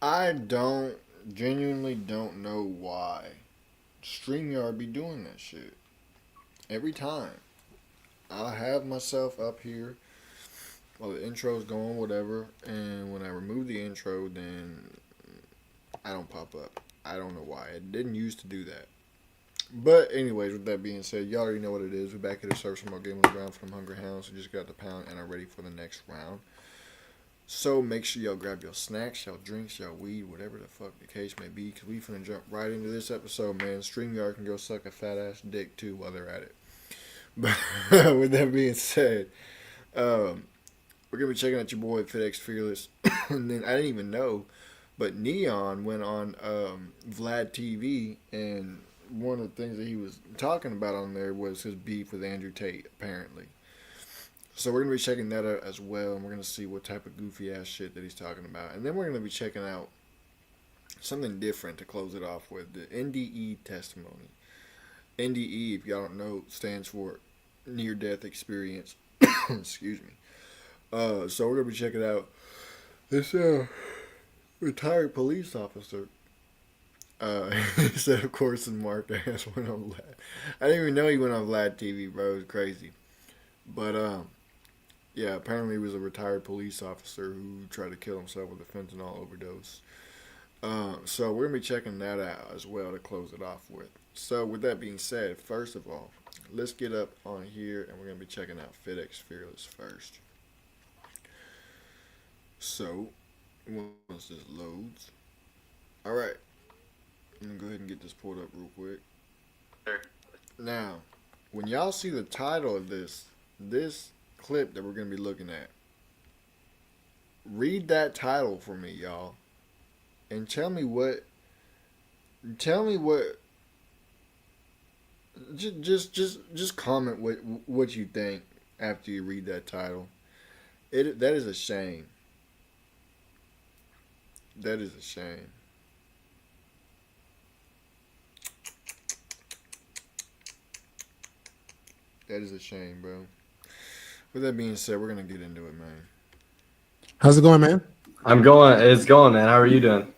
I genuinely don't know why StreamYard be doing that shit every time. I'll have myself up here while the intro's going, whatever, and when I remove the intro, then I don't pop up. I don't know why. It didn't used to do that. But anyways, with that being said, y'all already know what it is. We're back here to serve some more Game on the Ground from Hungry Hounds. We just got the pound and are ready for the next round. So make sure y'all grab your snacks, y'all drinks, y'all weed, whatever the fuck the case may be, because we finna jump right into this episode, man. StreamYard can go suck a fat ass dick too while they're at it. But with that being said, we're gonna be checking out your boy FitX Fearless. And then I didn't even know, but Neon went on Vlad TV, and one of the things that he was talking about on there was his beef with Andrew Tate, apparently. So we're gonna be checking that out as well, and we're gonna see what type of goofy ass shit that he's talking about, and then we're gonna be checking out something different to close it off with the NDE testimony. NDE, if y'all don't know, stands for near death experience. Excuse me. So we're gonna be checking out this retired police officer. He said, of course, and Mark ass went on Vlad. I didn't even know he went on Vlad TV, bro. It was crazy. But yeah, apparently he was a retired police officer who tried to kill himself with a fentanyl overdose. So we're gonna be checking that out as well to close it off with. So with that being said, first of all, let's get up on here and we're gonna be checking out FitX Fearless first. So once this loads, all right, I'm gonna go ahead and get this pulled up real quick. Sure. Now, when y'all see the title of this clip that we're gonna be looking at, read that title for me, y'all, and tell me what. Just comment what you think after you read that title. That is a shame. That is a shame. That is a shame, bro. With that being said, we're gonna get into it, man. How's it going, man? It's going, man. How are you doing?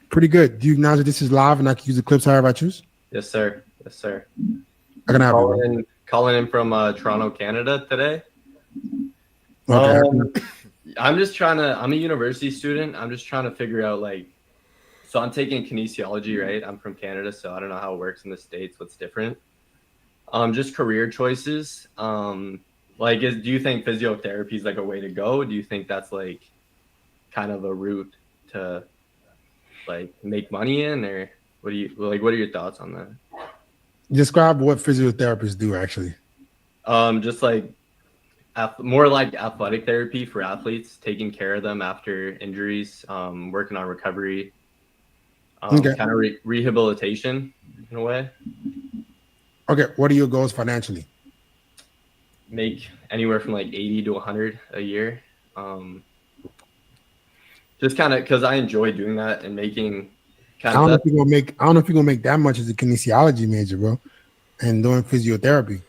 Pretty good. Do you acknowledge that this is live and I can use the clips however I choose? Yes, sir. Yes, sir. I can have it. Calling in from Toronto, Canada today. Okay. I'm a university student. I'm just trying to figure out, so I'm taking kinesiology, right? I'm from Canada, so I don't know how it works in the States, what's different. Just career choices. Do you think physiotherapy is like a way to go? Do you think that's like kind of a route to make money in, or what are your thoughts on that? Describe what physiotherapists do, actually. Just more like athletic therapy for athletes, taking care of them after injuries, working on recovery, kind of rehabilitation in a way. Okay, what are your goals financially? Make anywhere from 80 to 100 a year. Just kind of because I enjoy doing that and making I don't know if you're gonna make that much as a kinesiology major, bro, and doing physiotherapy.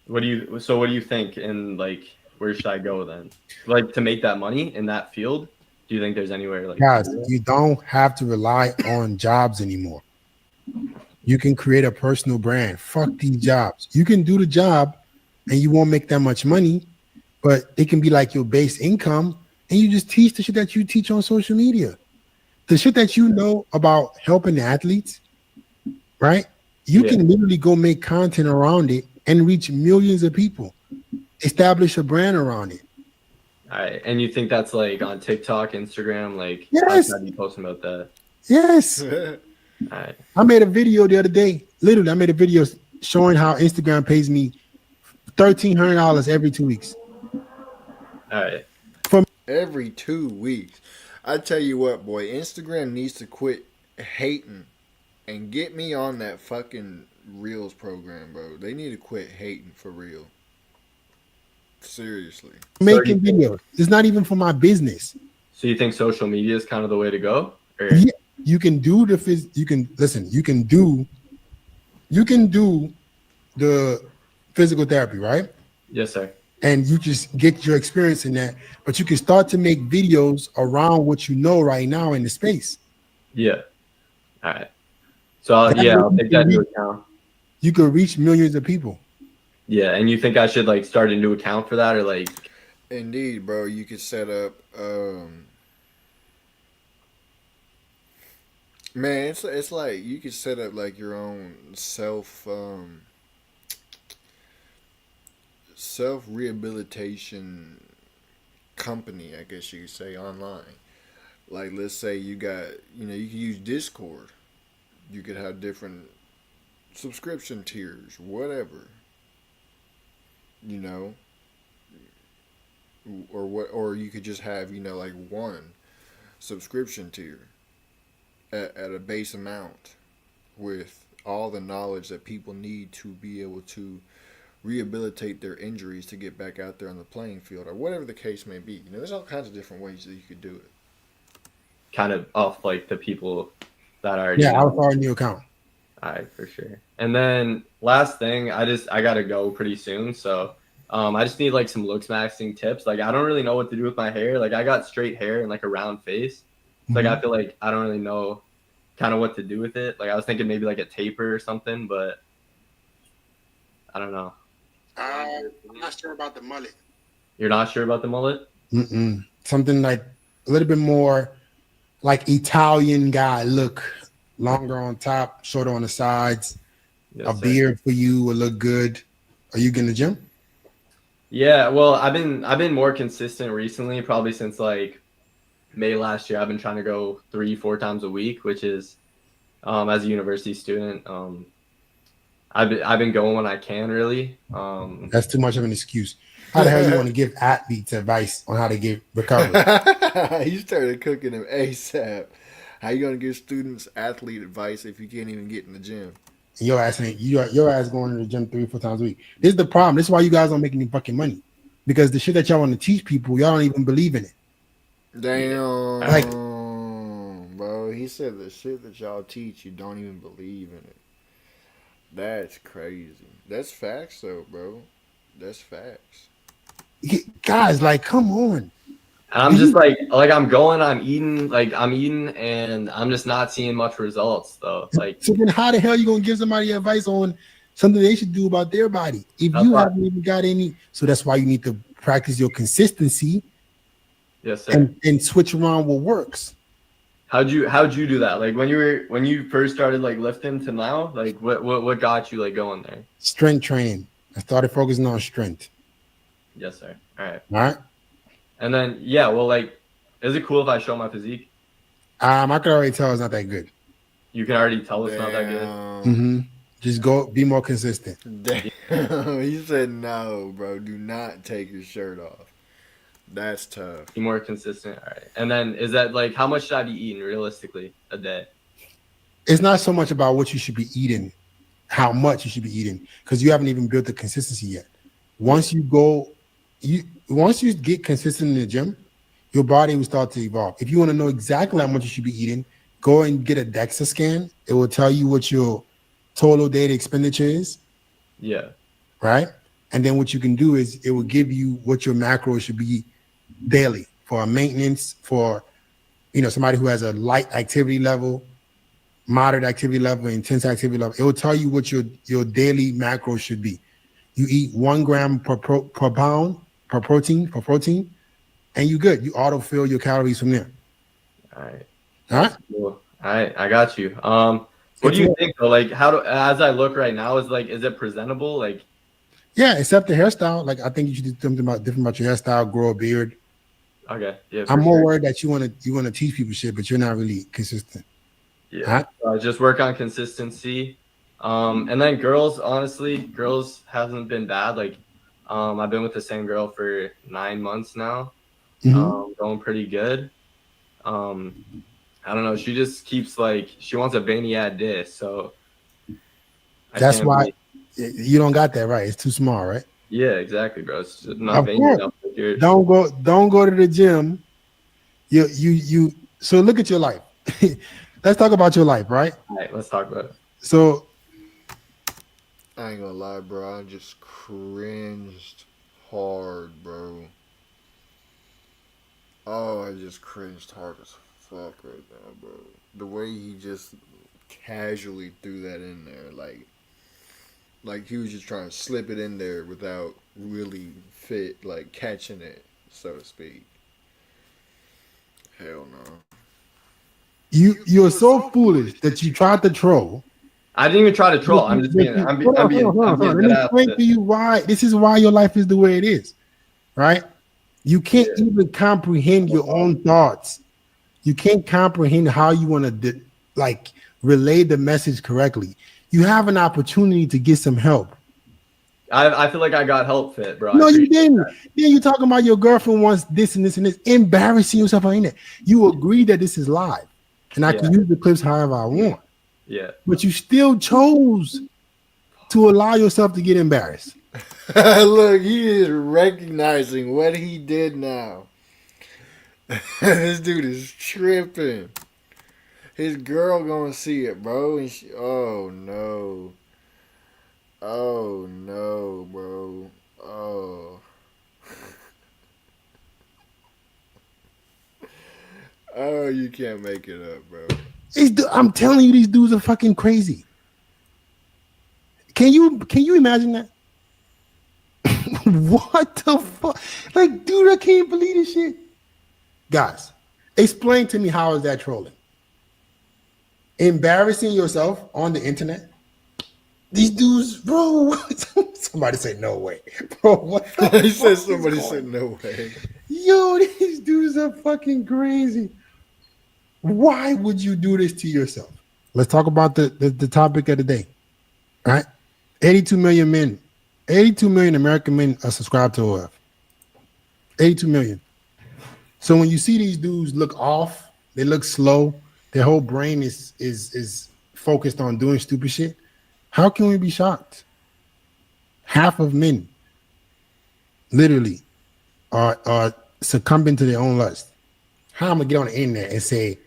What do you think? And where should I go then? To make that money in that field, do you think there's anywhere Guys, you don't have to rely on jobs anymore. You can create a personal brand. Fuck these jobs. You can do the job and you won't make that much money, but it can be like your base income, and you just teach the shit that you teach on social media. The shit that you know about helping the athletes, right? You can literally go make content around it and reach millions of people. Establish a brand around it. All right. And you think that's on TikTok, Instagram, yes. I'll be posting about that. Yes. All right. I made a video the other day. Literally, I made a video showing how Instagram pays me $1,300 every 2 weeks. All right. Every 2 weeks. I tell you what, boy, Instagram needs to quit hating and get me on that fucking Reels program, bro. They need to quit hating for real. Seriously. Making videos. It's not even for my business. So you think social media is kind of the way to go? Or? Yeah, you can do you can do the physical therapy, right? Yes, sir. and you just get your experience in that. But you can start to make videos around what you know right now in the space. Yeah. All right. So That yeah, way I'll take that into account. you can reach millions of people. Yeah, and you think I should like start a new account for that, or like? Indeed, bro. You could set up. Man, it's like you could set up like your own self rehabilitation company, I guess you could say, online. Like, let's say you got, you can use Discord. You could have different subscription tiers, whatever, you know, or you could just have, like one subscription tier at a base amount with all the knowledge that people need to be able to rehabilitate their injuries to get back out there on the playing field or whatever the case may be. There's all kinds of different ways that you could do it. Kind of off like the people that already Yeah, know. I'll start a new account. All right, for sure. And then last thing, I gotta go pretty soon, so I just need like some looks maxing tips. Like I don't really know what to do with my hair. Like I got straight hair and like a round face. Like I feel like I don't really know kind of what to do with it. Like I was thinking maybe like a taper or something, but I don't know. I'm not sure about the mullet. You're not sure about the mullet? Something like a little bit more like Italian guy look, longer on top, shorter on the sides. Yes, a sir. beard for you will look good. Are you going to the gym? Yeah, well, I've been more consistent recently, probably since like May last year. I've been trying to go 3-4 times a week, which is as a university student. I've been going when I can, really. That's too much of an excuse. How the hell you want to give athletes advice on how to get recovery? You started cooking them ASAP. How you gonna give students athlete advice if you can't even get in the gym? Your ass going to the gym 3-4 times a week. This is the problem. This is why you guys don't make any fucking money, because the shit that y'all want to teach people, y'all don't even believe in it. Damn, Like, bro. He said the shit that y'all teach, you don't even believe in it. That's crazy. That's facts, though, bro. That's facts. guys, like, come on. And I'm just like I'm eating, and I'm just not seeing much results though. Like, so then how the hell you gonna give somebody advice on something they should do about their body if That's you why- haven't even got any? So that's why you need to practice your consistency yes, sir. and switch around what works. How'd you do that? Like when you first started like lifting to now, like what got you like going there? Strength training. I started focusing on strength. Yes, sir. All right. All right. And then yeah, well, like, is it cool if I show my physique? I can already tell it's not that good. You can already tell it's not that good. Mm-hmm. Just go be more consistent. Damn. He said no, bro. Do not take your shirt off. That's tough. Be more consistent. All right. And then is that like how much should I be eating realistically a day? It's not so much about what you should be eating, how much you should be eating, because you haven't even built the consistency yet. Once you get consistent in the gym, your body will start to evolve. If you want to know exactly how much you should be eating, go and get a DEXA scan. It will tell you what your total daily expenditure is. Yeah. Right. And then what you can do is it will give you what your macros should be daily for a maintenance, for somebody who has a light activity level, moderate activity level, intense activity level. It will tell you what your daily macros should be. You eat 1 gram per pound per protein, and you good. You autofill your calories from there. All right. All right. Cool. All right, I got you. What do you think though? Like, as I look right now, is it presentable? Like, yeah, except the hairstyle. Like, I think you should do something different about your hairstyle. Grow a beard. okay, yeah. I'm more worried that you want to teach people shit, but you're not really consistent. Yeah, just work on consistency. And then girls hasn't been bad. Like, I've been with the same girl for 9 months now. Going pretty good. I don't know. She just keeps she wants a veiny ad disc, so that's why you don't got that right. It's too small, right? Yeah, exactly, bro. It's just not veiny enough. Don't go to the gym. You. So look at your life. Let's talk about your life, right? All right, let's talk about it. So I ain't gonna lie, bro. I just cringed hard, bro. Oh, I just cringed hard as fuck right now, bro. The way he just casually threw that in there, like he was just trying to slip it in there without really like catching it, so to speak. Hell no. You're so foolish that you tried to troll. I didn't even try to troll. I'm just being. I'm being. I'm being Let me dead explain ass. to you why. This is why your life is the way it is, right? You can't even comprehend your own thoughts. You can't comprehend how you want to like relay the message correctly. You have an opportunity to get some help. I feel like I got help, Fit, bro. No, you didn't. Then you talking about your girlfriend wants this and this and this, embarrassing yourself on it. You agree that this is live, and I can use the clips however I want. Yeah. But you still chose to allow yourself to get embarrassed. Look, he is recognizing what he did now. This dude is tripping. His girl gonna see it, bro. And oh no. Oh no, bro. Oh. Oh, you can't make it up, bro. I'm telling you, these dudes are fucking crazy. Can you imagine that? What the fuck? Like, dude, I can't believe this shit. Guys, explain to me, how is that trolling? Embarrassing yourself on the internet? These dudes, bro. Somebody say no way, bro. What He said somebody said no way. Yo, these dudes are fucking crazy. Why would you do this to yourself? Let's talk about the topic of the day. All right? 82 million men, 82 million American men are subscribed to OF. 82 million. So when you see these dudes look off, they look slow, their whole brain is focused on doing stupid shit, how can we be shocked? Half of men literally are succumbing to their own lust. How am I gonna get on the internet and say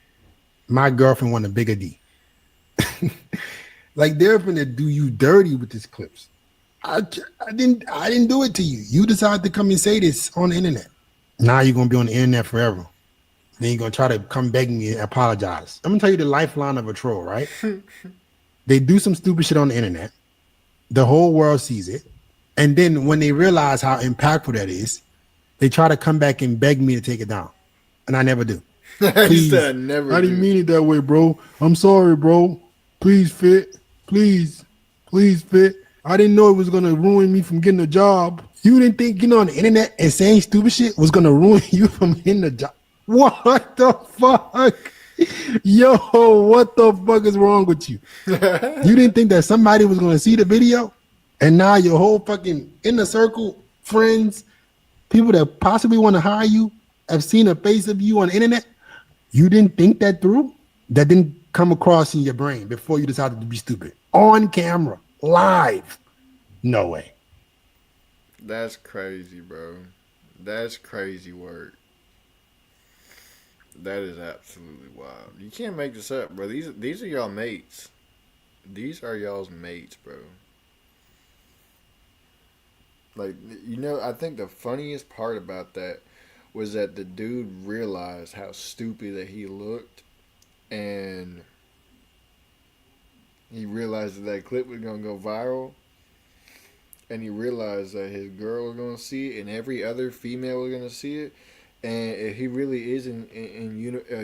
my girlfriend want a bigger D? Like, they're gonna do you dirty with these clips. I didn't do it to you. You decided to come and say this on the internet. Now you're gonna be on the internet forever. Then you're gonna try to come begging me and apologize. I'm gonna tell you the lifeline of a troll, right? They do some stupid shit on the internet. The whole world sees it. And then when they realize how impactful that is, they try to come back and beg me to take it down. And I never do. He said I never I didn't do. mean it that way, bro. I'm sorry, bro. Please, Fit. Please, Fit. I didn't know it was gonna ruin me from getting a job. You didn't think getting on the internet and saying stupid shit was gonna ruin you from getting a job? What the fuck? Yo, what the fuck is wrong with you? You didn't think that somebody was gonna see the video? And now your whole fucking inner circle, friends, people that possibly want to hire you, have seen a face of you on the internet? You didn't think that through? That didn't come across in your brain before you decided to be stupid. On camera, live. No way. That's crazy, bro. That's crazy work. That is absolutely wild. You can't make this up, bro. These are y'all mates. These are y'all's mates, bro. Like, you know, I think the funniest part about that was that the dude realized how stupid that he looked, and he realized that that clip was gonna go viral, and he realized that his girl was gonna see it, and every other female was gonna see it. And if he really is a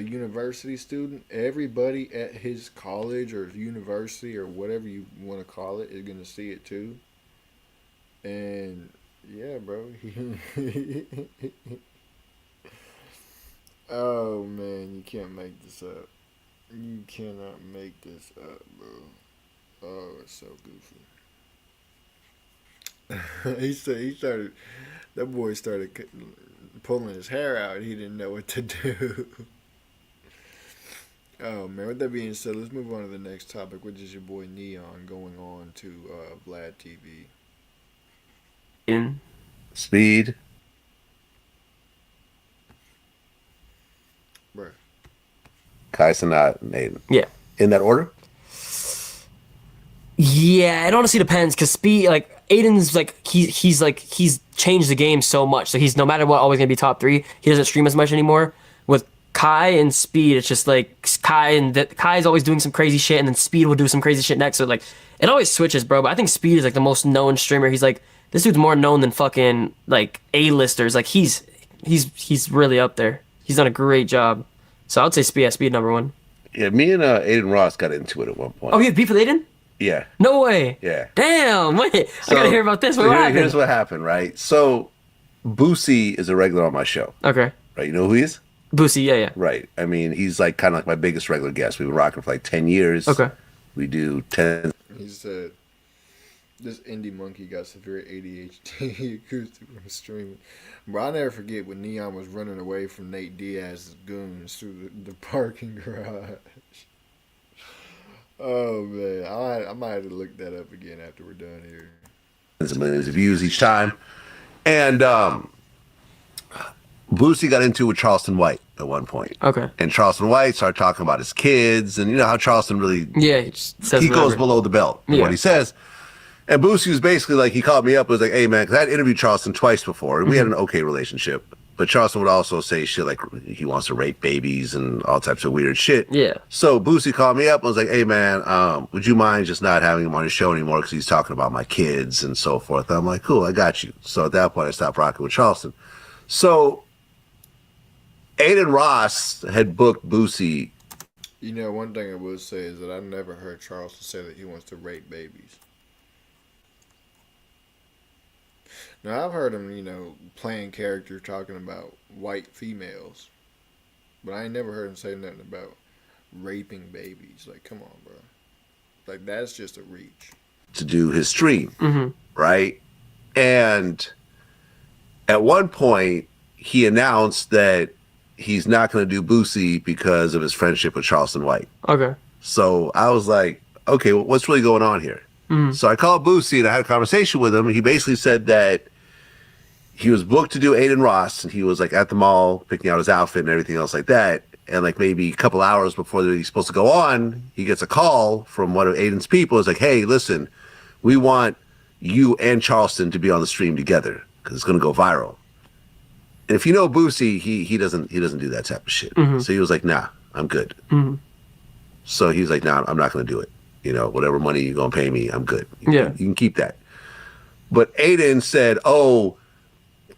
university student, everybody at his college or university or whatever you want to call it is gonna see it too. And yeah, bro. Oh man, you can't make this up. You cannot make this up, bro. Oh, it's so goofy. That boy started pulling his hair out. He didn't know what to do. Oh man, with that being said, let's move on to the next topic, which is your boy Neon going on to Vlad TV. In speed. Bruh. Kai Cenat, Nathan. Yeah. In that order? Yeah, it honestly depends because speed, like, Aiden's like he's changed the game so much. So he's no matter what always gonna be top 3. He doesn't stream as much anymore. With Kai and Speed, it's just like Kai is always doing some crazy shit, and then Speed will do some crazy shit next. So like it always switches, bro. But I think Speed is like the most known streamer. He's like this dude's more known than fucking like A-listers. Like he's really up there. He's done a great job. So I would say Speed number 1. Yeah, me and Aiden Ross got into it at one point. Oh, you have beef with Aiden? Yeah. No way. Yeah. Damn. Wait, So, I gotta hear about this. What happened? Here's what happened, right? So, Boosie is a regular on my show, Okay. right? You know who he is? Boosie, yeah. Right. I mean, he's like kind of like my biggest regular guest. We've been rocking for like 10 years. Okay. We do 10. He said, this indie monkey got severe ADHD acoustic from streaming. But I'll never forget when Neon was running away from Nate Diaz's goons through the parking garage. Oh, man. I might have to look that up again after we're done here. Millions of views each time. And Boosie got into it with Charleston White at one point. Okay. And Charleston White started talking about his kids, and you know how Charleston really Yeah, he just says he goes whatever. below the belt in Yeah. what he says. And Boosie was basically like, he called me up and was like, hey man, because I had interviewed Charleston twice before, and we had an okay relationship. But Charleston would also say shit like he wants to rape babies and all types of weird shit. Yeah. So Boosie called me up and was like, hey man, would you mind just not having him on his show anymore because he's talking about my kids and so forth. And I'm like, cool, I got you. So at that point I stopped rocking with Charleston. So Aiden Ross had booked Boosie. You know, one thing I will say is that I never heard Charleston say that he wants to rape babies. Now, I've heard him, you know, playing character talking about white females. But I ain't never heard him say nothing about raping babies. Like, come on, bro. Like, that's just a reach. To do his stream, right? And at one point, he announced that he's not going to do Boosie because of his friendship with Charleston White. Okay. So I was like, okay, well, what's really going on here? So I called Boosie and I had a conversation with him. He basically said that he was booked to do Aiden Ross, and he was like at the mall picking out his outfit and everything else like that. And like maybe a couple hours before he's supposed to go on, he gets a call from one of Aiden's people. It's like, hey, listen, we want you and Charleston to be on the stream together because it's going to go viral. And if you know Boosie, he doesn't do that type of shit. So he was like, nah, I'm good. So he's like, nah, I'm not going to do it. You know, whatever money you're going to pay me, I'm good. You can keep that. But Aiden said,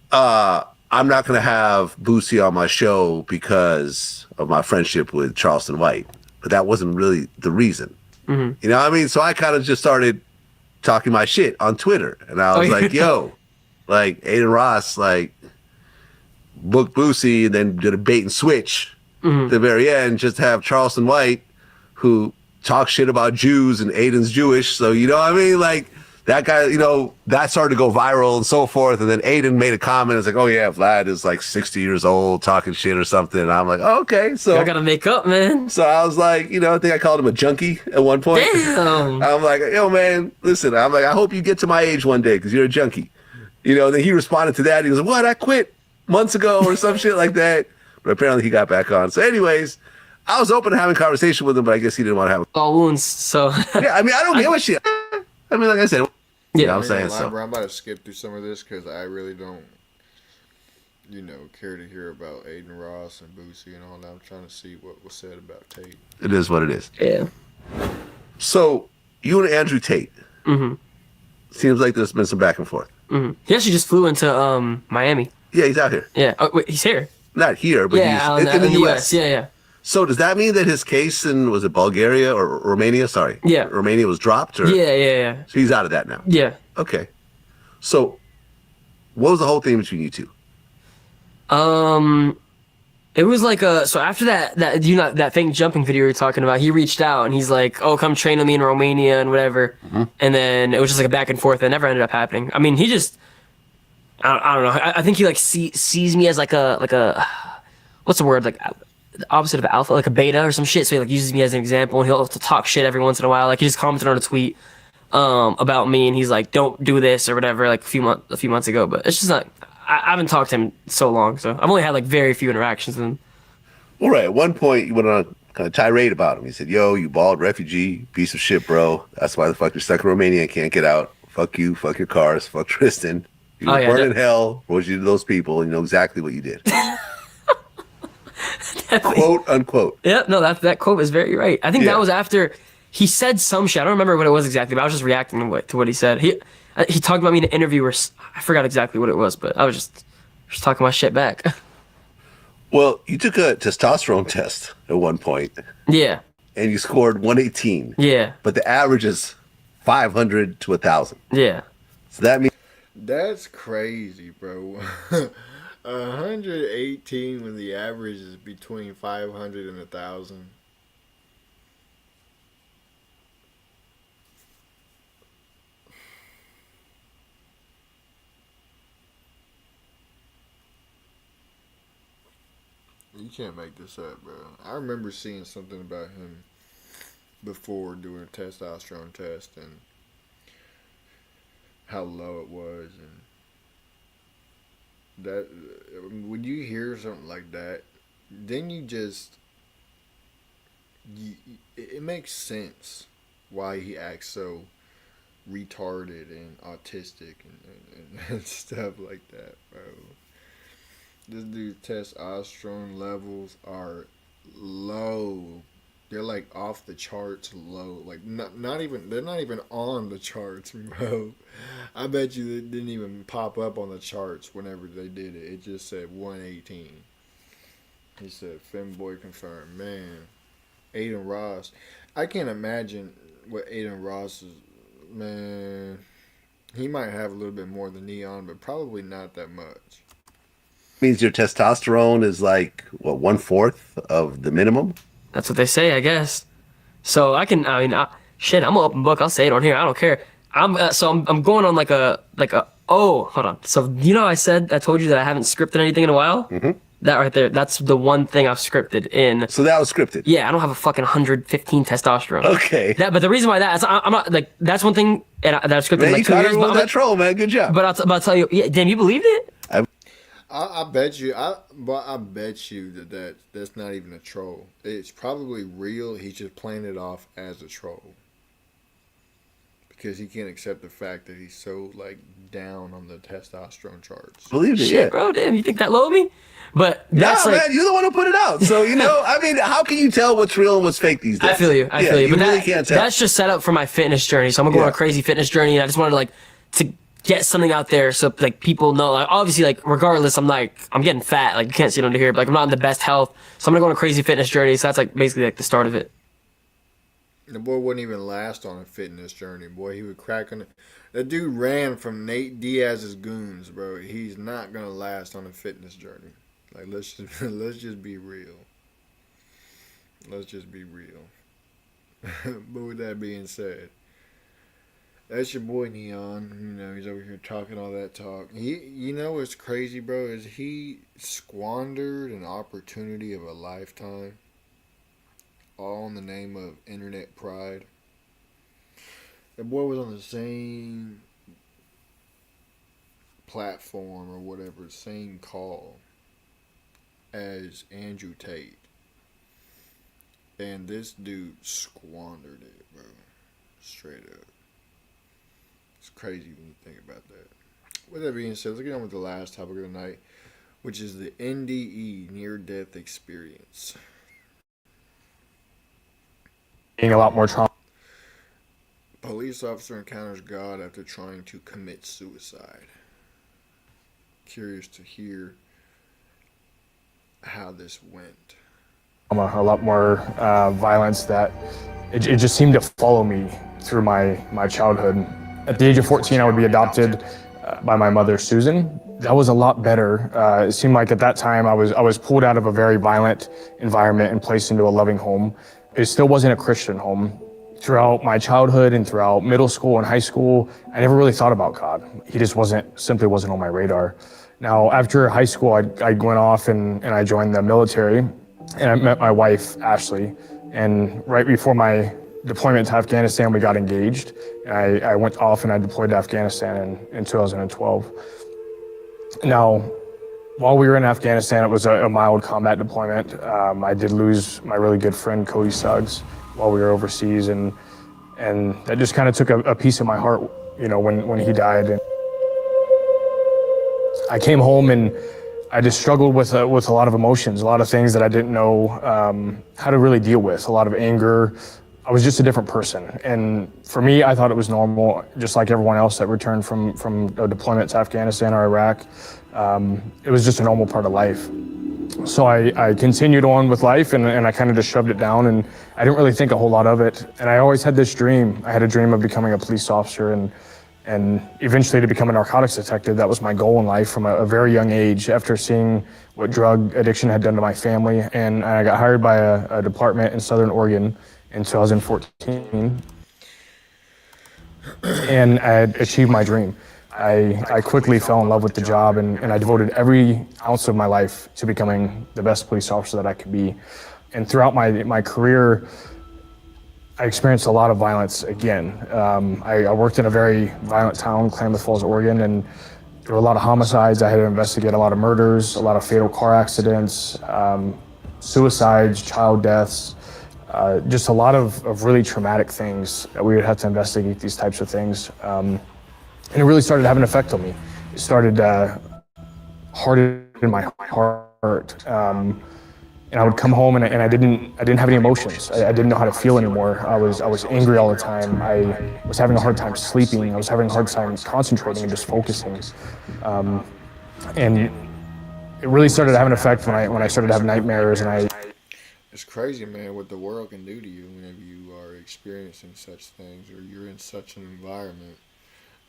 I'm not going to have Boosie on my show because of my friendship with Charleston White. But that wasn't really the reason. You know what I mean? So I kind of just started talking my shit on Twitter. And I was like, yo, like Aiden Ross, like booked Boosie and then did a bait and switch at the very end, just to have Charleston White, who talks shit about Jews, and Aiden's Jewish. So, you know what I mean? Like, that guy, you know, that started to go viral and so forth. And then Aiden made a comment. It's like, oh, yeah, Vlad is like 60 years old talking shit or something. And I'm like, oh, okay. So I gotta make up, man. So I was like, you know, I think I called him a junkie at one point. Damn. I'm like, yo, man, listen, I'm like, I hope you get to my age one day because you're a junkie. You know, then he responded to that. He was like, what? I quit months ago or some shit like that. But apparently he got back on. So anyways, I was open to having a conversation with him, but I guess he didn't want to have All wounds, so. Yeah, I mean, I don't give a shit. I mean, like I said, you know what I'm saying? So. Bro, I'm about to skip through some of this because I really don't, you know, care to hear about Aiden Ross and Boosie and all that. I'm trying to see what was said about Tate. It is what it is. Yeah. So, you and Andrew Tate. Seems like there's been some back and forth. He actually just flew into Miami. Yeah, he's out here. Yeah. Oh, wait, he's here. Not here, but he's in the U.S. Yeah. So does that mean that his case in, was it Bulgaria or Romania? Sorry. Yeah. Romania was dropped? Or? Yeah. So he's out of that now? Yeah. Okay. So what was the whole thing between you two? It was like so after that you know that fake jumping video we were talking about, he reached out and he's like, oh, come train with me in Romania and whatever. And then it was just like a back and forth that never ended up happening. I mean, he just I don't know. I think he like sees me as like a what's the word, like the opposite of alpha, like a beta or some shit. So he like uses me as an example, and he'll talk shit every once in a while. Like he just commented on a tweet about me, and he's like, don't do this or whatever, like a few months ago. But it's just not. I haven't talked to him so long, so I've only had like very few interactions with him. Well, right. At one point, you went on a kind of tirade about him. He said, yo, you bald refugee, piece of shit, bro. That's why the fuck you're stuck in Romania and can't get out. fuck you, fuck your cars, fuck Tristan. You were burning hell for what you did to those people, and you know exactly what you did. Quote unquote. Yep, no, that quote is very right. I think that was after he said some shit. I don't remember what it was exactly, but I was just reacting to what he said. He talked about me in an interview where I forgot exactly what it was, but I was just talking my shit back. Well, you took a testosterone test at one point. Yeah. And you scored 118. Yeah. But the average is 500 to 1,000. Yeah. So that means that's crazy, bro. 118 when the average is between 500 and 1,000. You can't make this up, bro. I remember seeing something about him before doing a testosterone test and how low it was, and that when you hear something like that, then it makes sense why he acts so retarded and autistic and stuff like that, bro. This dude's testosterone levels are low. They're like off the charts low. Like not even they're not even on the charts, bro. I bet you it didn't even pop up on the charts whenever they did it. It just said 118. He said femboy confirmed. Man, Aiden Ross. I can't imagine what Aiden Ross is. Man, he might have a little bit more than Neon, but probably not that much. means your testosterone is like what 1/4 of the minimum. That's what they say, I guess. So shit, I'm an open book. I'll say it on here. I don't care. I'm going on like a oh, hold on. So I told you that I haven't scripted anything in a while. Mm-hmm. That right there, that's the one thing I've scripted in. So that was scripted. Yeah, I don't have a fucking 115 testosterone. Okay. But the reason why I'm not like that's one thing that I've scripted Man, in like you 2 caught years. everyone with that troll, man. Good job. But I'll tell you, yeah, damn, you believed it? I bet you. I bet you that's not even a troll. It's probably real. He's just playing it off as a troll because he can't accept the fact that he's so like down on the testosterone charts. Believed it, Shit, yeah. bro, damn, you think that low of me? But that's nah, like, man, you're the one who put it out. So I mean, how can you tell what's real and what's fake these days? I feel you. You But really can't tell. That's just set up for my fitness journey. So I'm gonna go on a crazy fitness journey, and I just wanted to get something out there so like people know. Like, obviously, like regardless, I'm getting fat. Like you can't see it under here, but like I'm not in the best health. So I'm gonna go on a crazy fitness journey. So that's like basically like the start of it. The boy wouldn't even last on a fitness journey. Boy, he would crack on it. That dude ran from Nate Diaz's goons, bro. He's not gonna last on a fitness journey. Like let's just be real. Let's just be real. But with that being said, that's your boy Neon. He's over here talking all that talk. What's crazy, bro, is he squandered an opportunity of a lifetime, all in the name of internet pride. That boy was on the same platform or whatever, same call as Andrew Tate. And this dude squandered it, bro. Straight up. It's crazy when you think about that. With that being said, let's get on with the last topic of the night, which is the NDE, near-death experience. Being a lot more trauma. Police officer encounters God after trying to commit suicide. Curious to hear how this went. A lot more violence that it just seemed to follow me through my childhood. At the age of 14, I would be adopted by my mother, Susan. That was a lot better. It seemed like at that time I was pulled out of a very violent environment and placed into a loving home. It still wasn't a Christian home. Throughout my childhood and throughout middle school and high school, I never really thought about God. He just simply wasn't on my radar. Now, after high school, I went off and I joined the military, and I met my wife, Ashley. And right before my deployment to Afghanistan, we got engaged. And I went off and I deployed to Afghanistan in 2012. Now, while we were in Afghanistan, it was a mild combat deployment. I did lose my really good friend, Cody Suggs, while we were overseas, and that just kind of took a piece of my heart when he died. And I came home and I just struggled with a lot of emotions, a lot of things that I didn't know how to really deal with, a lot of anger. I was just a different person. And for me, I thought it was normal, just like everyone else that returned from a deployment to Afghanistan or Iraq. It was just a normal part of life. So I continued on with life, and I kind of just shoved it down, and I didn't really think a whole lot of it. And I always had this dream. I had a dream of becoming a police officer and eventually to become a narcotics detective. That was my goal in life from a very young age, after seeing what drug addiction had done to my family. And I got hired by a department in Southern Oregon in 2014, and I had achieved my dream. I quickly fell in love with the job, and I devoted every ounce of my life to becoming the best police officer that I could be. And throughout my career, I experienced a lot of violence again. I worked in a very violent town, Klamath Falls, Oregon, and there were a lot of homicides. I had to investigate a lot of murders, a lot of fatal car accidents, suicides, child deaths, just a lot of really traumatic things that we would have to investigate, these types of things. And it really started having an effect on me. It started hardening my heart. And I would come home and I didn't have any emotions. I didn't know how to feel anymore. I was angry all the time. I was having a hard time sleeping. I was having a hard time concentrating and just focusing. And it really started having an effect when I started having nightmares. And It's crazy, man, what the world can do to you whenever you are experiencing such things or you're in such an environment.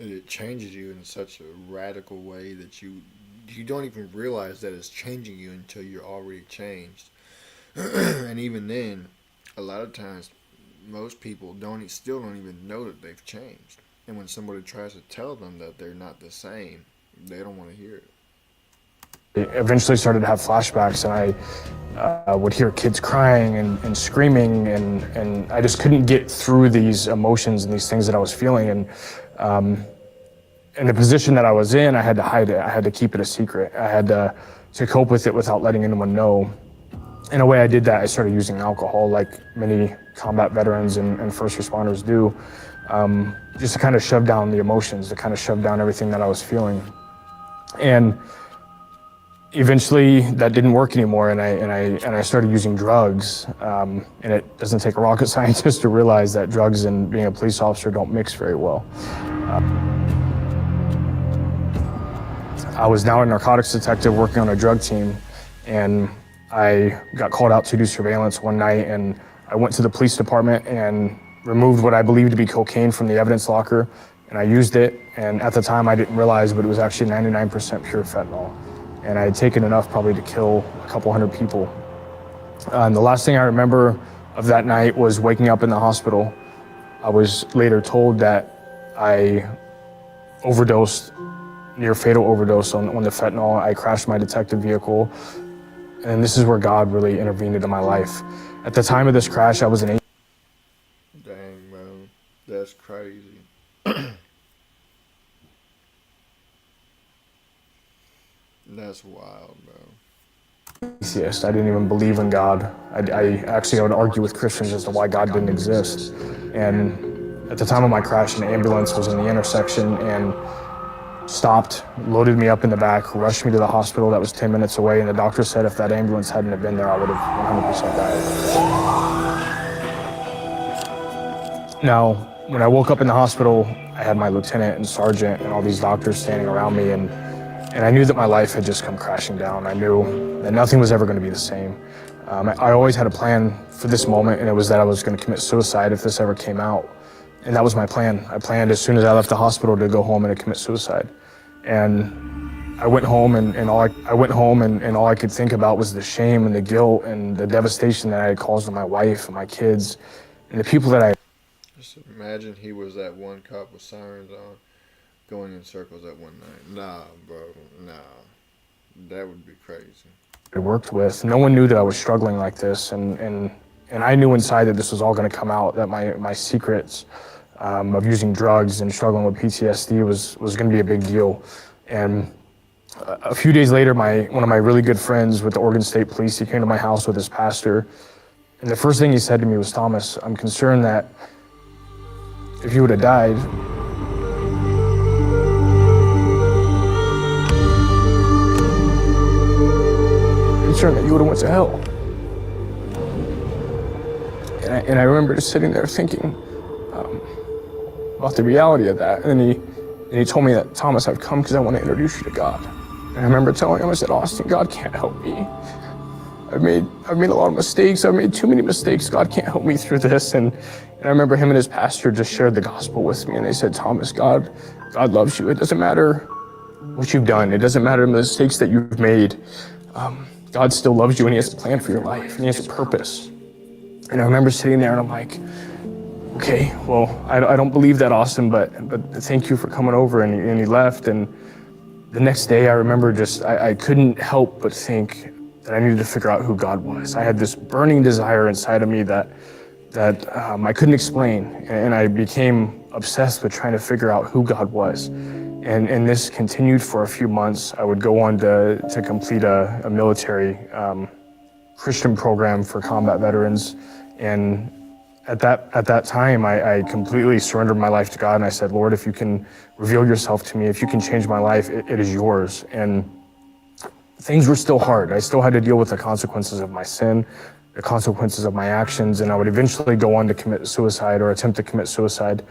It changes you in such a radical way that you don't even realize that it's changing you until you're already changed. And even then, a lot of times, most people still don't even know that they've changed. And when somebody tries to tell them that they're not the same, they don't want to hear it. I eventually started to have flashbacks, and I would hear kids crying and screaming, and I just couldn't get through these emotions and these things that I was feeling. And in the position that I was in, I had to hide it. I had to keep it a secret. I had to cope with it without letting anyone know. In a way I did that, I started using alcohol, like many combat veterans and first responders do, just to kind of shove down the emotions, to kind of shove down everything that I was feeling. And eventually that didn't work anymore, and I started using drugs. And it doesn't take a rocket scientist to realize that drugs and being a police officer don't mix very well. I was now a narcotics detective working on a drug team, and I got called out to do surveillance one night, and I went to the police department and removed what I believed to be cocaine from the evidence locker, and I used it, and at the time I didn't realize, but it was actually 99% pure fentanyl. And I had taken enough probably to kill a couple hundred people. And the last thing I remember of that night was waking up in the hospital. I was later told that I overdosed, near fatal overdose on the fentanyl. I crashed my detective vehicle, and this is where God really intervened into my life. At the time of this crash, I was an 8. Dang, man. That's crazy. That's wild, bro. Atheist. I didn't even believe in God. I would argue with Christians as to why God didn't exist. And at the time of my crash, an ambulance was in the intersection and stopped, loaded me up in the back, rushed me to the hospital that was 10 minutes away, and the doctor said if that ambulance hadn't have been there, I would have 100% died. Now, when I woke up in the hospital, I had my lieutenant and sergeant and all these doctors standing around me, and I knew that my life had just come crashing down. I knew that nothing was ever going to be the same. I always had a plan for this moment, and it was that I was going to commit suicide if this ever came out. And that was my plan. I planned as soon as I left the hospital to go home and to commit suicide. And I went home, and all I could think about was the shame and the guilt and the devastation that I had caused on my wife and my kids and the people that I. Just imagine he was that one cop with sirens on, going in circles at one night. Nah, bro, nah. That would be crazy. I worked with. No one knew that I was struggling like this, and I knew inside that this was all going to come out, that my secrets of using drugs and struggling with PTSD was going to be a big deal. And a few days later, one of my really good friends with the Oregon State Police, he came to my house with his pastor, and the first thing he said to me was, "Thomas, I'm concerned that if you would have died, concerned that you would have went to hell. And I remember just sitting there thinking about the reality of that. And he told me that, Thomas, I've come because I want to introduce you to God. And I remember telling him, I said, Austin, God can't help me. I've made a lot of mistakes. I've made too many mistakes. God can't help me through this. And I remember him and his pastor just shared the gospel with me. And they said, Thomas, God loves you. It doesn't matter what you've done. It doesn't matter the mistakes that you've made. God still loves you, and he has a plan for your life, and he has a purpose. And I remember sitting there and I'm like, okay, well, I don't believe that, Austin, but thank you for coming over. And he left. And the next day I remember I couldn't help but think that I needed to figure out who God was. I had this burning desire inside of me that I couldn't explain. And I became obsessed with trying to figure out who God was. And this continued for a few months. I would go on to complete a military Christian program for combat veterans. And at that time, I completely surrendered my life to God, and I said, Lord, if you can reveal yourself to me, if you can change my life, it is yours. And things were still hard. I still had to deal with the consequences of my sin, the consequences of my actions, and I would eventually go on to commit suicide or attempt to commit suicide,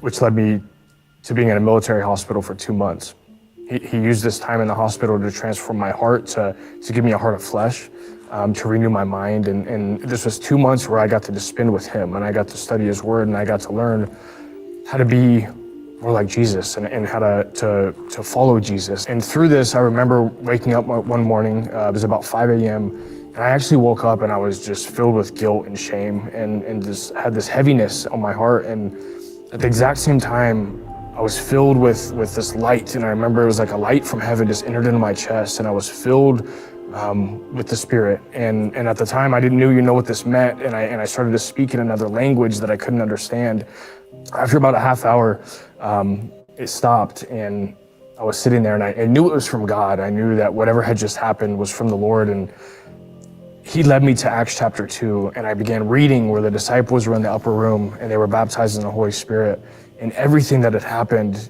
which led me to being in a military hospital for 2 months. He used this time in the hospital to transform my heart, to give me a heart of flesh, to renew my mind. And this was 2 months where I got to just spend with him, and I got to study his word, and I got to learn how to be more like Jesus and how to follow Jesus. And through this, I remember waking up one morning, it was about 5 a.m., and I actually woke up and I was just filled with guilt and shame and just had this heaviness on my heart. And at the exact same time, I was filled with this light, and I remember it was like a light from heaven just entered into my chest, and I was filled with the Spirit. And at the time, I didn't know what this meant, and I started to speak in another language that I couldn't understand. After about a half hour, it stopped, and I was sitting there, and I knew it was from God. I knew that whatever had just happened was from the Lord, and he led me to Acts chapter 2, and I began reading where the disciples were in the upper room, and they were baptized in the Holy Spirit, and everything that had happened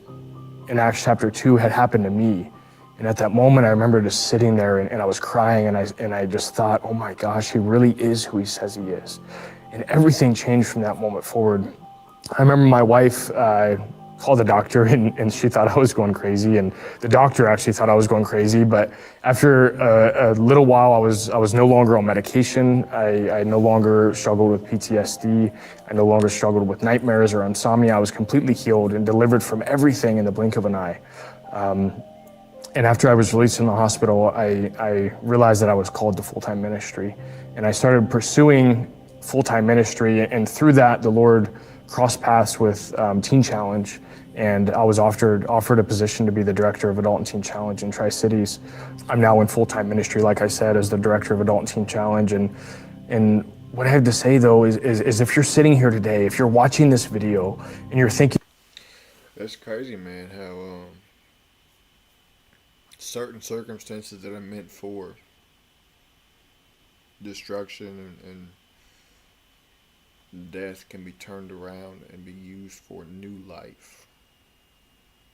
in Acts chapter 2 had happened to me. And at that moment, I remember just sitting there and I was crying, and I just thought, oh my gosh, he really is who he says he is. And everything changed from that moment forward. I remember my wife called the doctor, and she thought I was going crazy, and the doctor actually thought I was going crazy. But after a little while, I was no longer on medication. I no longer struggled with PTSD. I no longer struggled with nightmares or insomnia. I was completely healed and delivered from everything in the blink of an eye. And after I was released from the hospital, I realized that I was called to full-time ministry, and I started pursuing full-time ministry. And through that, the Lord crossed paths with Teen Challenge, and I was offered a position to be the director of Adult and Teen Challenge in Tri-Cities. I'm now in full-time ministry, like I said, as the director of Adult and Teen Challenge. And what I have to say, though, is if you're sitting here today, if you're watching this video, and you're thinking... That's crazy, man, how certain circumstances that are meant for destruction and death can be turned around and be used for new life,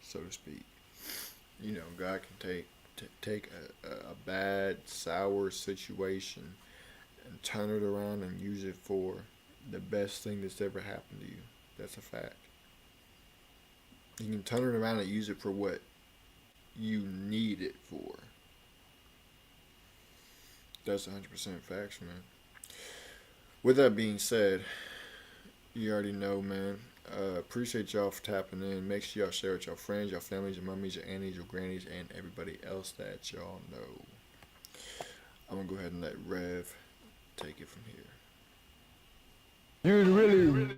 so to speak. You know, God can take a bad, sour situation and turn it around and use it for the best thing that's ever happened to you. That's a fact. You can turn it around and use it for what you need it for. That's 100% facts, man. With that being said, you already know, man. Appreciate y'all for tapping in. Make sure y'all share with your friends, your families, your mummies, your aunties, your grannies, and everybody else that y'all know. I'm going to go ahead and let Rev take it from here. You're really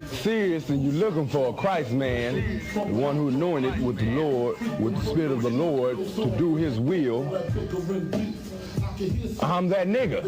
serious and you're looking for a Christ man, the one who anointed with the Lord, with the Spirit of the Lord to do his will. I'm that nigga.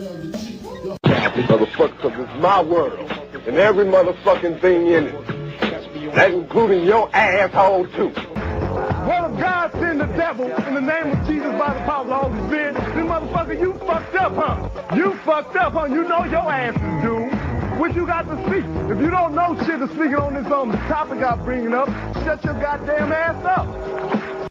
Motherfucker, 'cause it's my world, and every motherfucking thing in it. That including your asshole, too. Well, if God send the devil in the name of Jesus by the power of the Holy Spirit, then motherfucker, you fucked up, huh? You fucked up, huh? You know your ass is doomed. What you got to speak? If you don't know shit to speak on this topic I'm bringing up, shut your goddamn ass up.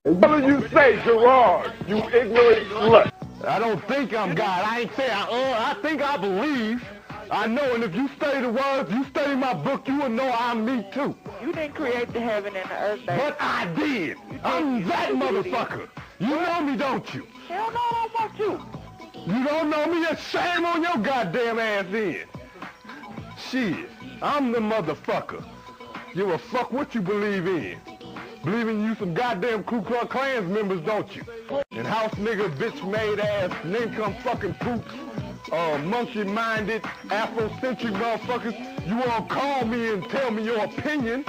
What do you say, Gerard, you ignorant slut? I don't think I'm God. I ain't saying I think I believe. I know, and if you study the words, you study my book, you will know I'm me too. You didn't create the heaven and the earth, baby. But I did. I'm that motherfucker. You know me, don't you? Hell no, I don't fuck you. You don't know me, then shame on your goddamn ass then. Shit, I'm the motherfucker. Give a fuck what you believe in. Believing you some goddamn Ku Klux Klans members, don't you? And house nigga, bitch made ass, ninkum fucking poops, monkey minded, Afrocentric motherfuckers. You wanna call me and tell me your opinion?